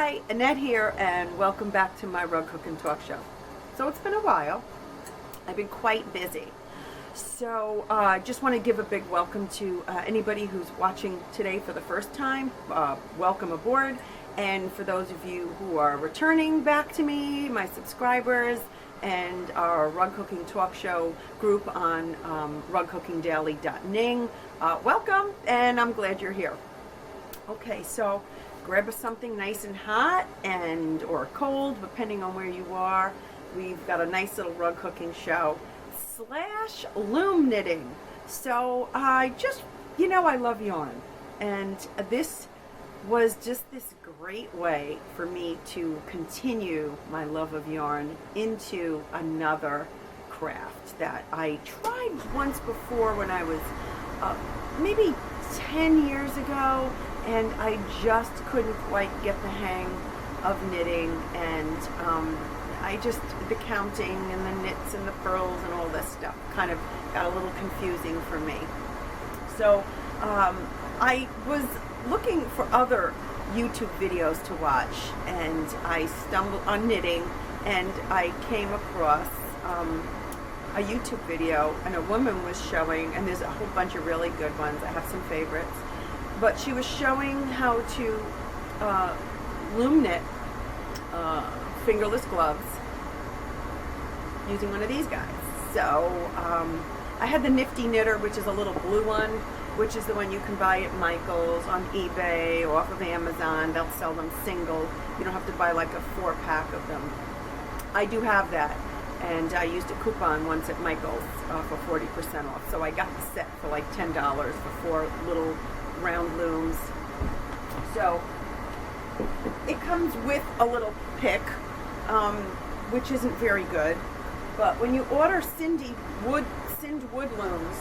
Hi, Annette here, and welcome back to my rug cooking talk show. So it's been a while. I've been quite busy. So I just want to give a big welcome to anybody who's watching today for the first time. Welcome aboard. And for those of you who are returning back to me, my subscribers, and our rug cooking talk show group on rugcookingdaily.ning, welcome, and I'm glad you're here. Okay, so grab something nice and hot and or cold, depending on where you are. We've got a nice little rug cooking show / loom knitting. So I just, I love yarn, and this was just this great way for me to continue my love of yarn into another craft that I tried once before when I was maybe 10 years ago, and I just couldn't quite get the hang of knitting, and the counting and the knits and the purls and all this stuff kind of got a little confusing for me. So I was looking for other YouTube videos to watch, and I stumbled on knitting, and I came across a YouTube video, and a woman was showing, and there's a whole bunch of really good ones, I have some favorites, but she was showing how to loom knit fingerless gloves using one of these guys. So I had the Nifty Knitter, which is a little blue one, which is the one you can buy at Michael's, on eBay, or off of Amazon. They'll sell them single. You don't have to buy like a 4-pack of them. I do have that, and I used a coupon once at Michael's for 40% off. So I got the set for like $10 for 4 little round looms. So it comes with a little pick, which isn't very good. But when you order Sind Wood Looms,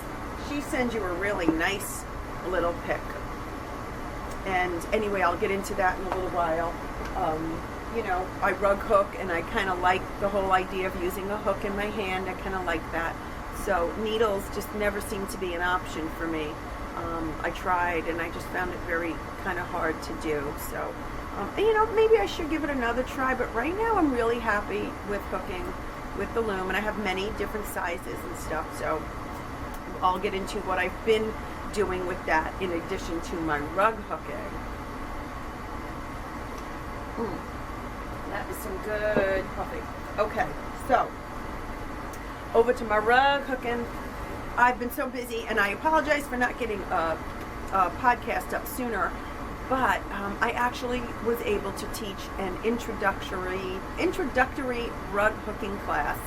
she sends you a really nice little pick. And anyway, I'll get into that in a little while. I rug hook, and I kind of like the whole idea of using a hook in my hand. I kind of like that. So needles just never seemed to be an option for me. I tried, and I just found it very kind of hard to do. So, maybe I should give it another try. But right now, I'm really happy with hooking with the loom, and I have many different sizes and stuff. So I'll get into what I've been doing with that in addition to my rug hooking. That is some good coffee. Okay, so over to my rug hooking. I've been so busy, and I apologize for not getting a podcast up sooner, but I actually was able to teach an introductory rug hooking class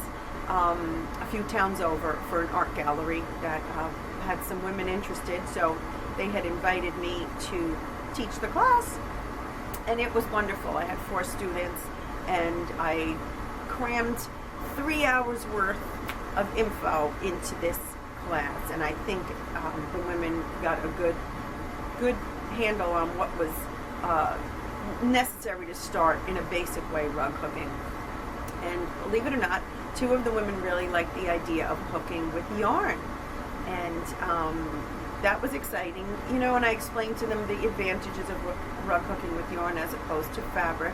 a few towns over for an art gallery that had some women interested. So they had invited me to teach the class, and it was wonderful. I had 4 students, and I crammed 3 hours worth of info into this class, and I think the women got a good handle on what was necessary to start in a basic way rug hooking. And believe it or not, 2 of the women really liked the idea of hooking with yarn, and that was exciting, and I explained to them the advantages of rug hooking with yarn as opposed to fabric.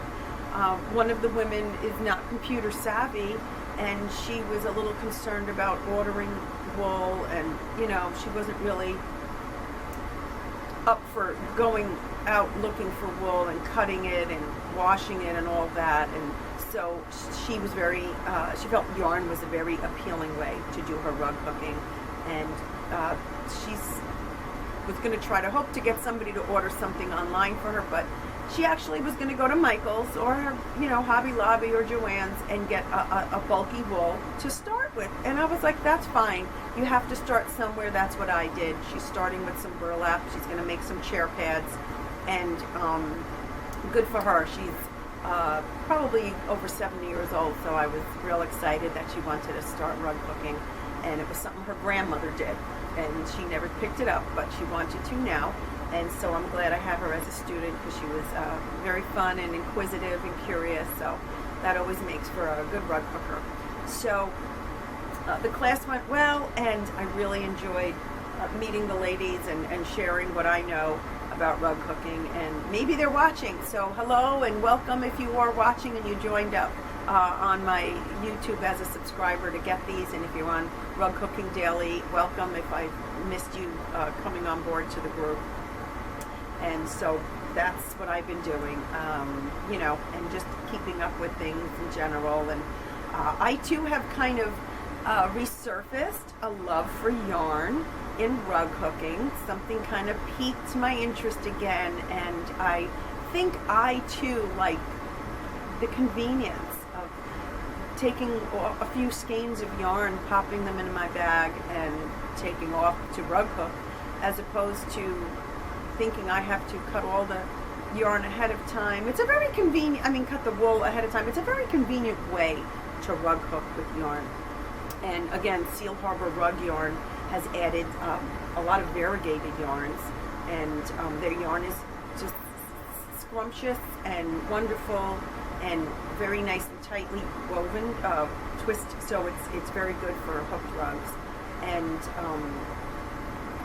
One of the women is not computer savvy, and she was a little concerned about ordering wool, and she wasn't really up for going out looking for wool and cutting it and washing it and all that. And so she was she felt yarn was a very appealing way to do her rug hooking, and she was going to try to hope to get somebody to order something online for her, but she actually was going to go to Michael's or Hobby Lobby or Joann's and get a bulky wool to start with. And I was like, that's fine. You have to start somewhere. That's what I did. She's starting with some burlap. She's going to make some chair pads, and good for her. She's probably over 70 years old, so I was real excited that she wanted to start rug hooking, and it was something her grandmother did, and she never picked it up, but she wanted to now. And so I'm glad I have her as a student, because she was very fun and inquisitive and curious, so that always makes for a good rug hooker. So the class went well, and I really enjoyed meeting the ladies and sharing what I know about rug hooking, and maybe they're watching. So hello and welcome if you are watching and you joined up on my YouTube as a subscriber to get these, and if you're on Rug Hooking Daily, welcome if I missed you coming on board to the group. And so that's what I've been doing, you know, and just keeping up with things in general. And I too have kind of resurfaced a love for yarn in rug hooking. Something kind of piqued my interest again, and I think I too like the convenience of taking a few skeins of yarn, popping them into my bag, and taking off to rug hook, as opposed to thinking I have to cut all the yarn ahead of time. It's a very convenient, I mean, cut the wool ahead of time. It's a very convenient way to rug hook with yarn. And again, Seal Harbor Rug Yarn has added a lot of variegated yarns, and their yarn is just scrumptious and wonderful and very nice and tightly woven, twist, so it's very good for hooked rugs. And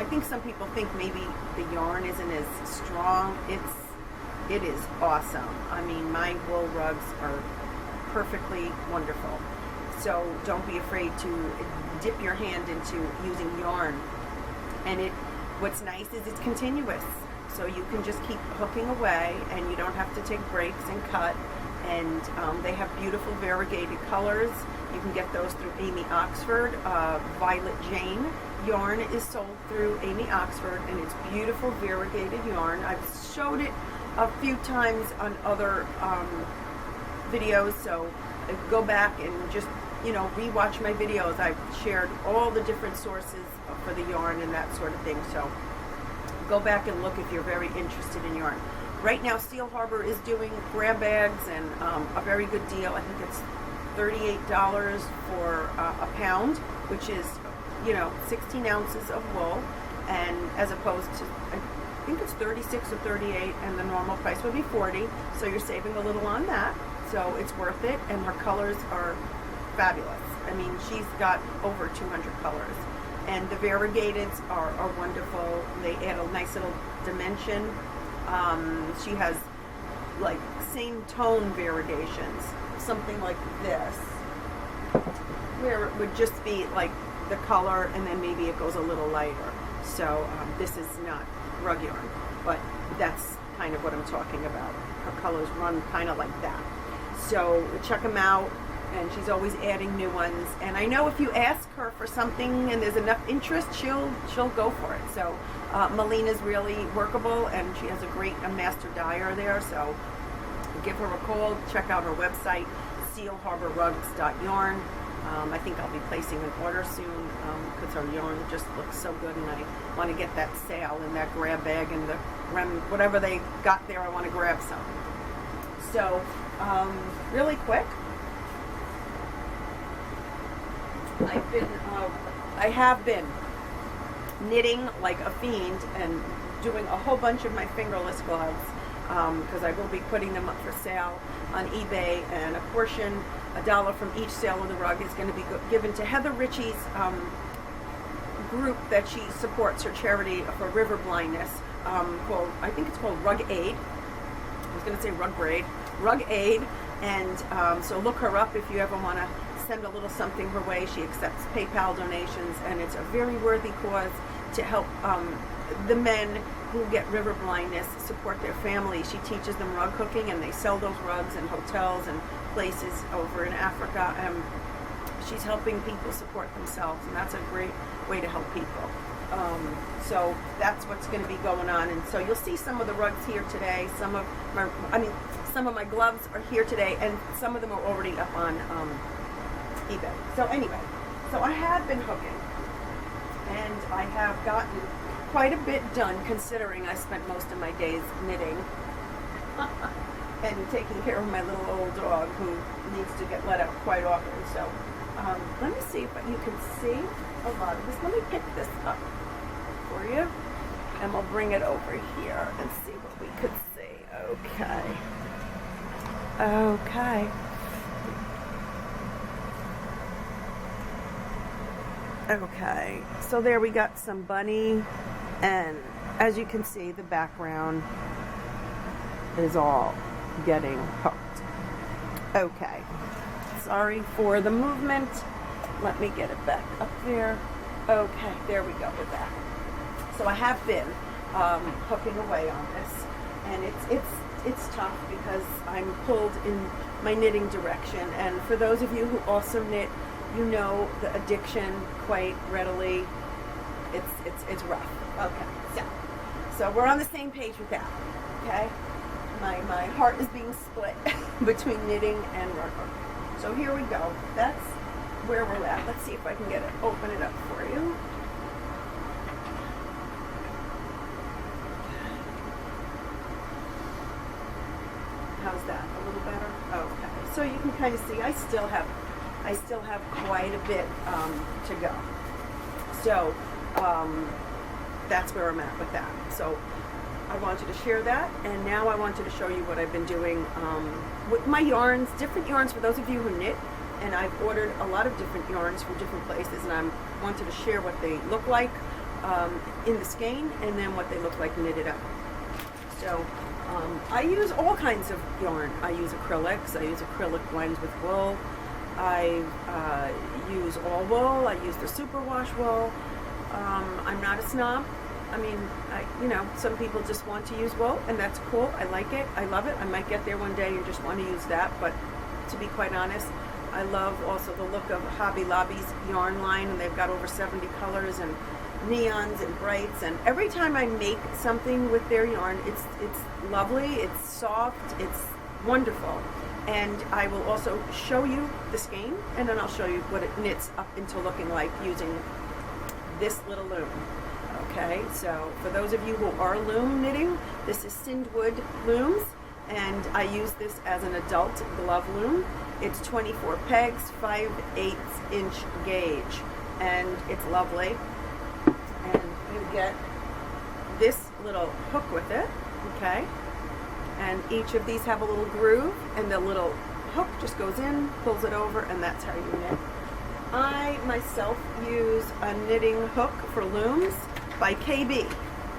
I think some people think maybe the yarn isn't as strong. It is awesome. I mean, my wool rugs are perfectly wonderful. So don't be afraid to dip your hand into using yarn. And what's nice is it's continuous. So you can just keep hooking away, and you don't have to take breaks and cut. And they have beautiful variegated colors. You can get those through Amy Oxford. Violet Jane yarn is sold through Amy Oxford, and it's beautiful variegated yarn. I've showed it a few times on other videos, so go back and just, you know, rewatch my videos. I've shared all the different sources for the yarn and that sort of thing, so go back and look if you're very interested in yarn. Right now, Seal Harbor is doing grab bags, and a very good deal. I think it's $38 for a pound, which is, you know, 16 ounces of wool, and as opposed to, I think it's 36 or 38, and the normal price would be 40, so you're saving a little on that, so it's worth it. And her colors are fabulous. I mean, she's got over 200 colors, and the variegateds are wonderful. They add a nice little dimension. She has like same tone variegations, something like this, where it would just be like the color, and then maybe it goes a little lighter. So this is not rug yarn, but that's kind of what I'm talking about. Her colors run kind of like that. So check them out, and she's always adding new ones. And I know if you ask her for something and there's enough interest, she'll go for it. So Melina's really workable, and she has a great master dyer there. So give her a call. Check out her website, sealharborrugs.yarn. I think I'll be placing an order soon because her yarn just looks so good, and I want to get that sale in that grab bag and the whatever they got there. I want to grab some. So really quick, I have been knitting like a fiend and doing a whole bunch of my fingerless gloves because I will be putting them up for sale on eBay, and a portion, $1 from each sale of the rug, is going to be given to Heather Ritchie's group that she supports, her charity for river blindness, called, I think it's called Rug Aid. I was going to say Rug Braid. Rug Aid. And so look her up if you ever want to send a little something her way. She accepts PayPal donations, and it's a very worthy cause to help the men who get river blindness support their family. She teaches them rug hooking, and they sell those rugs in hotels and places over in Africa. She's helping people support themselves, and that's a great way to help people. So that's what's going to be going on. And so you'll see some of the rugs here today. Some of my gloves are here today, and some of them are already up on eBay. So anyway, so I have been hooking, and I have gotten quite a bit done, considering I spent most of my days knitting and taking care of my little old dog who needs to get let out quite often. So let me see if you can see a lot of this. Let me pick this up for you, and we'll bring it over here and see what we could see. Okay, so there we got some bunny and as you can see, the background is all getting hooked. Okay, sorry for the movement. Let me get it back up there. Okay, there we go with that. So I have been hooking away on this, and it's tough because I'm pulled in my knitting direction. And for those of you who also knit, you know the addiction quite readily. It's rough. Okay, so we're on the same page with that. Okay, my heart is being split between knitting and rug hooking. So here we go. That's where we're at. Let's see if I can get it, open it up for you. How's that? A little better? Okay. So you can kind of see I still have quite a bit to go. So that's where I'm at with that. So I wanted to share that, and now I wanted to show you what I've been doing with my yarns, different yarns for those of you who knit. And I've ordered a lot of different yarns from different places, and I wanted to share what they look like in the skein, and then what they look like knitted up. So I use all kinds of yarn. I use acrylics. I use acrylic blends with wool. I use all wool. I use the superwash wool. I'm not a snob. I mean, some people just want to use wool, and that's cool. I like it. I love it. I might get there one day and just want to use that, but to be quite honest, I love also the look of Hobby Lobby's yarn line, and they've got over 70 colors and neons and brights, and every time I make something with their yarn, it's lovely, it's soft, it's wonderful. And I will also show you the skein, and then I'll show you what it knits up into looking like using this little loom. Okay, so for those of you who are loom knitting, this is Sindwood Looms, and I use this as an adult glove loom. It's 24 pegs, 5/8 inch gauge, and it's lovely. And you get this little hook with it, okay? And each of these have a little groove, and the little hook just goes in, pulls it over, and that's how you knit. I myself use a knitting hook for looms by KB,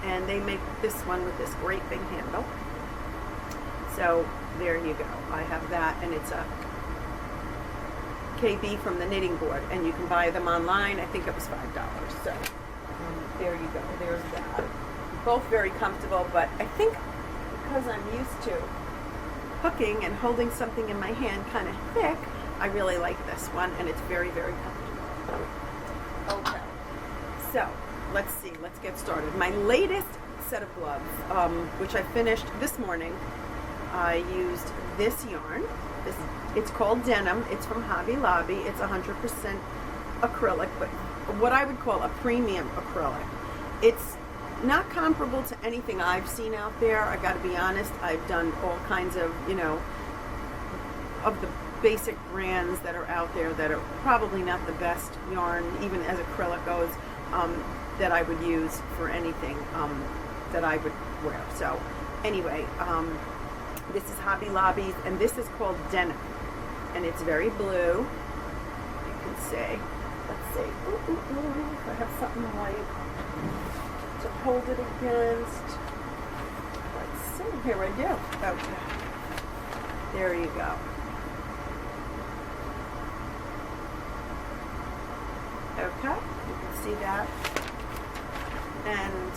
and they make this one with this great big handle. So there you go. I have that, and it's a KB from the knitting board, and you can buy them online. I think it was $5. So there you go. There's that. Both very comfortable, but I think because I'm used to hooking and holding something in my hand kind of thick, I really like this one, and it's very, very comfortable. Okay, so let's see. Let's get started. My latest set of gloves, which I finished this morning, I used this yarn. It's called Denim. It's from Hobby Lobby. It's 100% acrylic, but what I would call a premium acrylic. It's not comparable to anything I've seen out there. I got to be honest. I've done all kinds of, of the basic brands that are out there that are probably not the best yarn, even as acrylic goes, that I would use for anything that I would wear. So anyway, this is Hobby Lobby's, and this is called Denim, and it's very blue. You can see. Let's see. If I have something white to hold it against. Let's see. Here I do. Okay. There you go. Okay. You can see that. And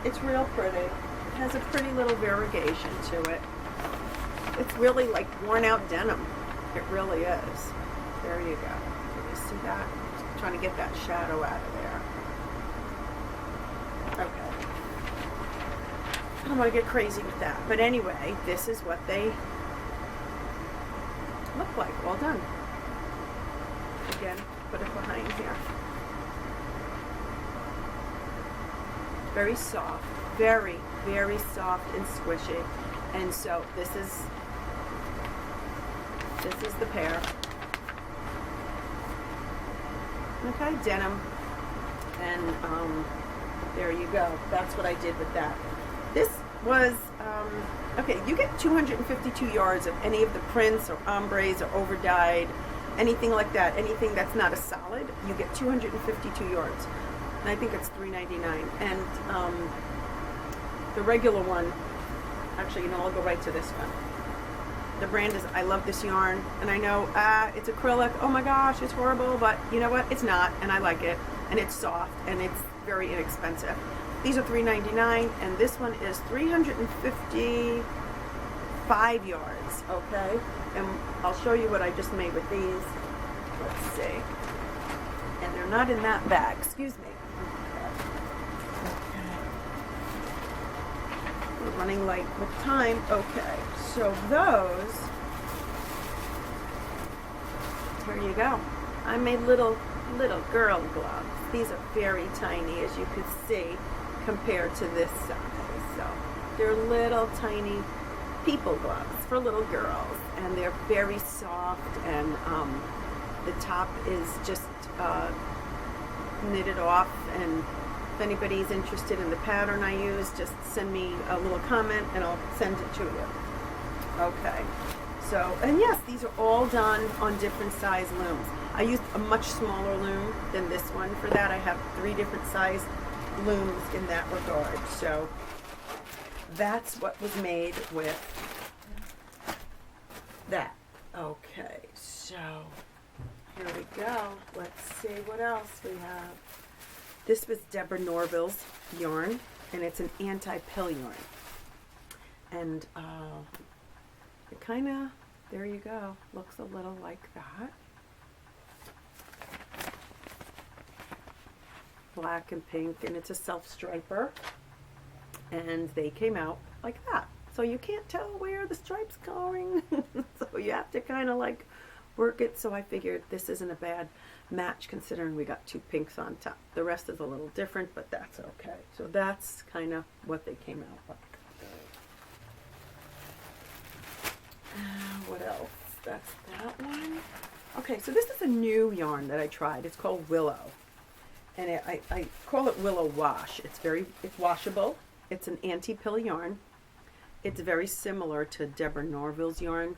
it's real pretty. It has a pretty little variegation to it. It's really like worn out denim. It really is. There you go. Can you see that? I'm trying to get that shadow out of there. Okay. I don't want to get crazy with that. But anyway, this is what they look like. Well done. Again, put it behind here. Very soft. Very, very soft and squishy. And so this is the pair. Okay, denim. And there you go. That's what I did with that. This was, okay, you get 252 yards of any of the prints or ombres or overdyed, anything like that, anything that's not a solid, you get 252 yards. and I think it's $3.99. And the regular one, actually, you know, I'll go right to this one. The brand is, I love this yarn, and I know it's acrylic, oh my gosh, it's horrible, but you know what, it's not, and I like it, and it's soft, and it's very inexpensive. These are $3.99, and this one is 355 yards, okay? And I'll show you what I just made with these. Let's see. And they're not in that bag, excuse me. We're running late with time. Okay, so those, here you go. I made little girl gloves. These are very tiny, as you can see, compared to this size. So they're little tiny people gloves for little girls, and they're very soft, and the top is just knitted off, and if anybody's interested in the pattern I use, just send me a little comment and I'll send it to you. Okay, so, and yes, these are all done on different size looms. I used a much smaller loom than this one. For that, I have 3 different size looms in that regard. So that's what was made with that. Okay, so here we go. Let's see what else we have. This was Deborah Norville's yarn, and it's an anti-pill yarn. And it kind of, there you go, looks a little like that. Black and pink, and it's a self-striper. And they came out like that. So you can't tell where the stripe's going. So you have to kind of like work it. So I figured this isn't a bad match considering we got 2 pinks on top. The rest is a little different, but that's okay. So that's kind of what they came out like. What else? That's that one. Okay, so this is a new yarn that I tried. It's called Willow. And I call it Willow Wash. It's washable. It's an anti-pill yarn. It's very similar to Deborah Norville's yarn,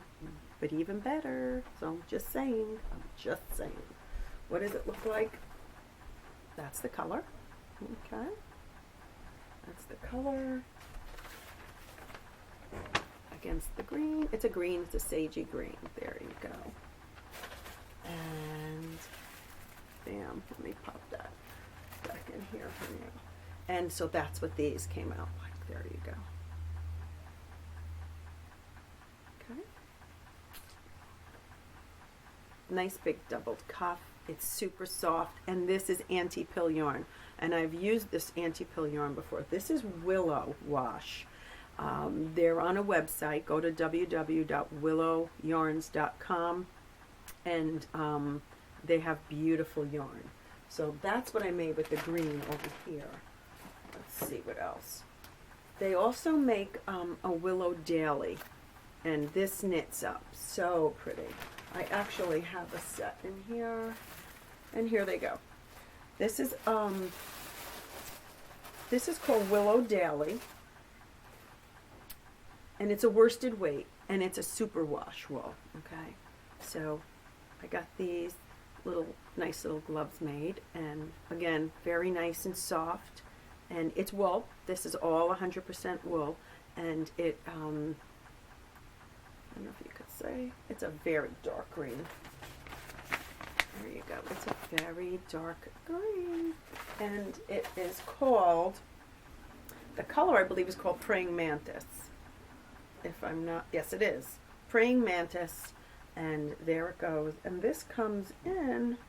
but even better. So I'm just saying. What does it look like? That's the color. Okay. That's the color. Against the green. It's a green. It's a sagey green. There you go. And bam. Let me pop that back in here for you. And so that's what these came out like. There you go. Okay. Nice big doubled cuff. It's super soft, and this is anti-pill yarn, and I've used this anti-pill yarn before. This is Willow Wash. They're on a website. Go to www.willowyarns.com, and they have beautiful yarn. So that's what I made with the green over here. Let's see what else. They also make a Willow Daily, and this knits up so pretty. I actually have a set in here, and here they go. This is called Willow Daily, and it's a worsted weight, and it's a super wash wool. Okay, so I got these nice little gloves made, and again, very nice and soft, and it's wool. This is all 100% wool, and it I don't know if you could say, it's a very dark green. There you go. It's a very dark green, and it is called, the color I believe is called Praying Mantis. If I'm not, yes it is. Praying Mantis, and there it goes. And this comes in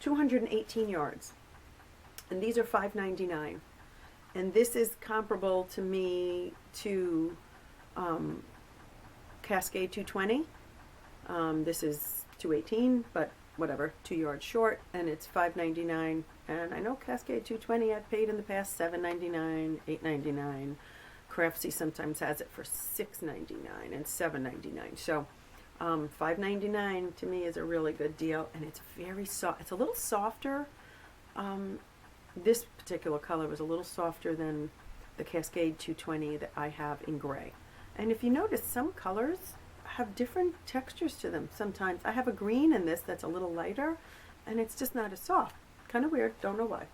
218 yards, and these are $5.99. And this is comparable to me to Cascade 220. This is 218, but whatever, 2 yards short, and it's $5.99. And I know Cascade 220 I've paid in the past $7.99, $8.99. Craftsy sometimes has it for $6.99 and $7.99. So $5.99 to me is a really good deal, and it's very soft. It's a little softer. This particular color was a little softer than the Cascade 220 that I have in gray. And if you notice, some colors have different textures to them sometimes. I have a green in this that's a little lighter, and it's just not as soft. Kind of weird, don't know why.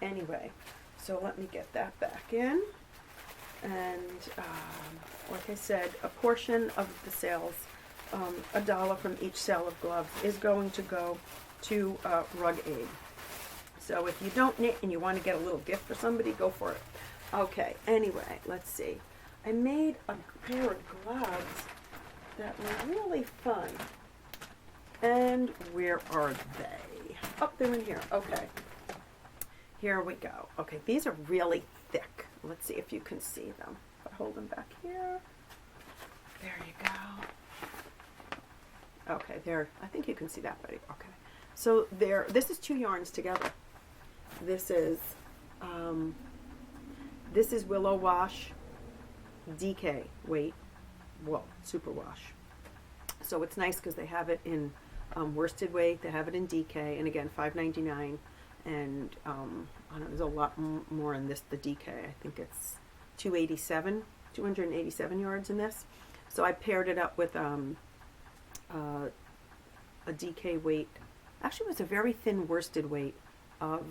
Anyway, so let me get that back in. And like I said, a portion of the sales, $1 from each sale of gloves, is going to go to Rug Aid. So if you don't knit and you want to get a little gift for somebody, go for it. Okay, anyway, let's see. I made a pair of gloves that were really fun. And where are they? Oh, they're in here. Okay. Here we go. Okay, these are really thick. Let's see if you can see them. If I hold them back here. There you go. Okay, there. I think you can see that, buddy. Okay. So there. This is 2 yarns together. This is Willow Wash DK weight. Well, super wash. So it's nice because they have it in worsted weight. They have it in DK, and again, $5.99. And I don't know, there's a lot more in this, the DK. I think it's 287 yards in this. So I paired it up with a DK weight. Actually, it was a very thin worsted weight of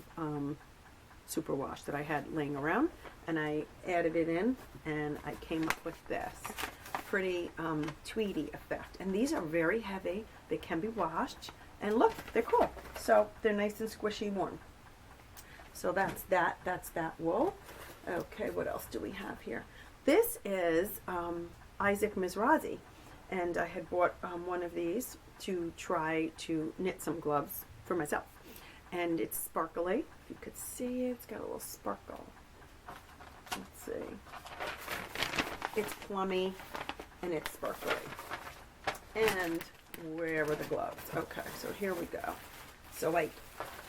superwash that I had laying around, and I added it in, and I came up with this pretty tweedy effect. And these are very heavy. They can be washed. And look, they're cool. So they're nice and squishy warm. So that's that wool. Okay, what else do we have here? This is Isaac Mizrahi. And I had bought one of these to try to knit some gloves for myself. And it's sparkly. If you could see it, it's got a little sparkle. Let's see. It's plummy and it's sparkly. And where were the gloves? Okay, so here we go. So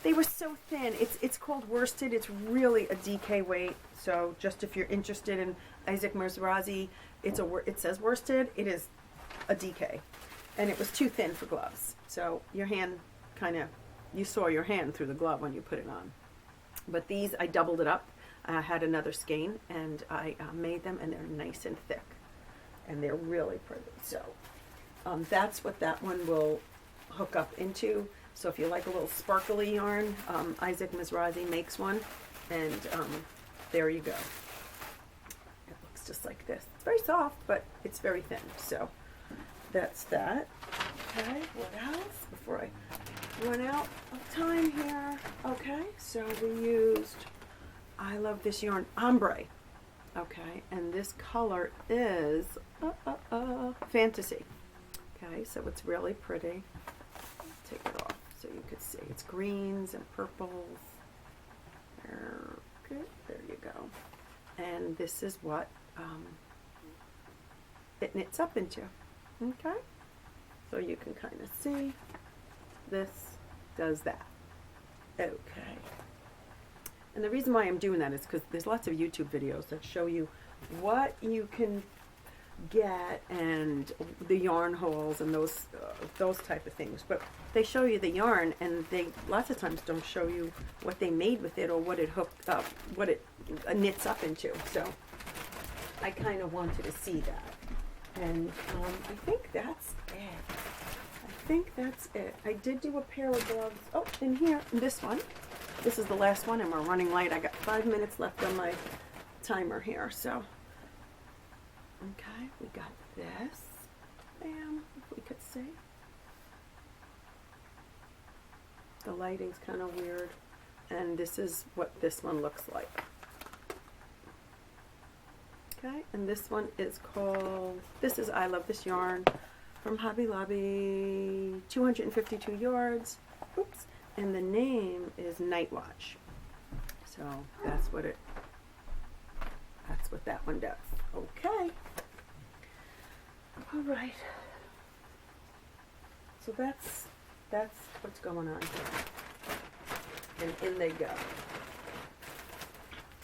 they were so thin. It's called worsted. It's really a DK weight. So just if you're interested in Isaac Mizrahi, it says worsted. It is a DK, and it was too thin for gloves. So your hand you saw your hand through the glove when you put it on. But these, I doubled it up. I had another skein, and I made them, and they're nice and thick, and they're really pretty. So that's what that one will hook up into. So if you like a little sparkly yarn, Isaac Mizrahi makes one, and there you go. It looks just like this. It's very soft, but it's very thin. So that's that. Okay, what else? Before I run out of time here. Okay, so we used, I love this yarn, Hombre. Okay, and this color is Fantasy. Okay, so it's really pretty. Take it off so you could see. It's greens and purples. Okay, there you go. And this is what it knits up into. Okay, so you can kind of see this does that. Okay. And the reason why I'm doing that is because there's lots of YouTube videos that show you what you can get and the yarn hauls and those type of things. But they show you the yarn, and they lots of times don't show you what they made with it or what it hooked up, what it knits up into. So I kind of wanted to see that. And I think that's it. I did do a pair of gloves. Oh, in here, this one. This is the last one, and we're running late. I got 5 minutes left on my timer here, so. Okay, we got this. Bam, if we could see. The lighting's kind of weird. And this is what this one looks like. Okay, and this one is called, this is I Love This Yarn from Hobby Lobby, 252 yards. Oops. And the name is Night Watch. So that's what that one does. Okay. All right. So that's what's going on here. And in they go.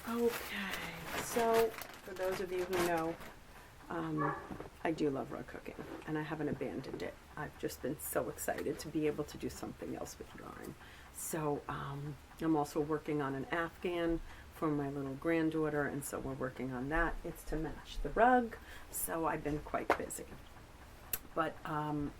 Okay. So for those of you who know, I do love rug cooking, and I haven't abandoned it. I've just been so excited to be able to do something else with yarn. So I'm also working on an Afghan for my little granddaughter, and so we're working on that. It's to match the rug, so I've been quite busy. But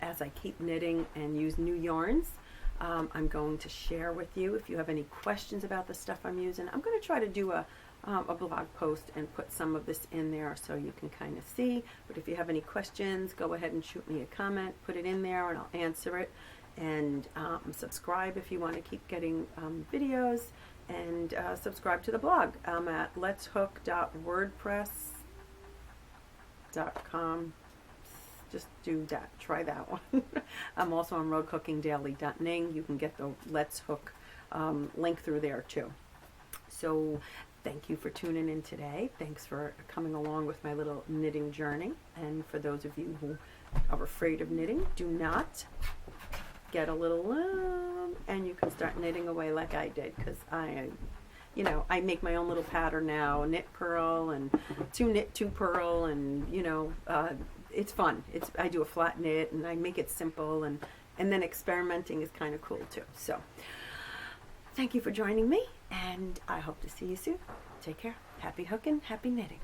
as I keep knitting and use new yarns, I'm going to share with you. If you have any questions about the stuff I'm using, I'm going to try to do a blog post and put some of this in there so you can kind of see. But if you have any questions, go ahead and shoot me a comment, put it in there, and I'll answer it. And subscribe if you want to keep getting videos, and subscribe to the blog. I'm at letshook.wordpress.com. Just do that. Try that one. I'm also on roadcookingdaily.ning. You can get the Let's Hook link through there too. So thank you for tuning in today. Thanks for coming along with my little knitting journey. And for those of you who are afraid of knitting, do not. Get a little loom, and you can start knitting away like I did, because I make my own little pattern now, knit purl and two knit, two purl, and it's fun. I do a flat knit and I make it simple, and then experimenting is kind of cool too. So thank you for joining me, and I hope to see you soon. Take care. Happy hooking, happy knitting.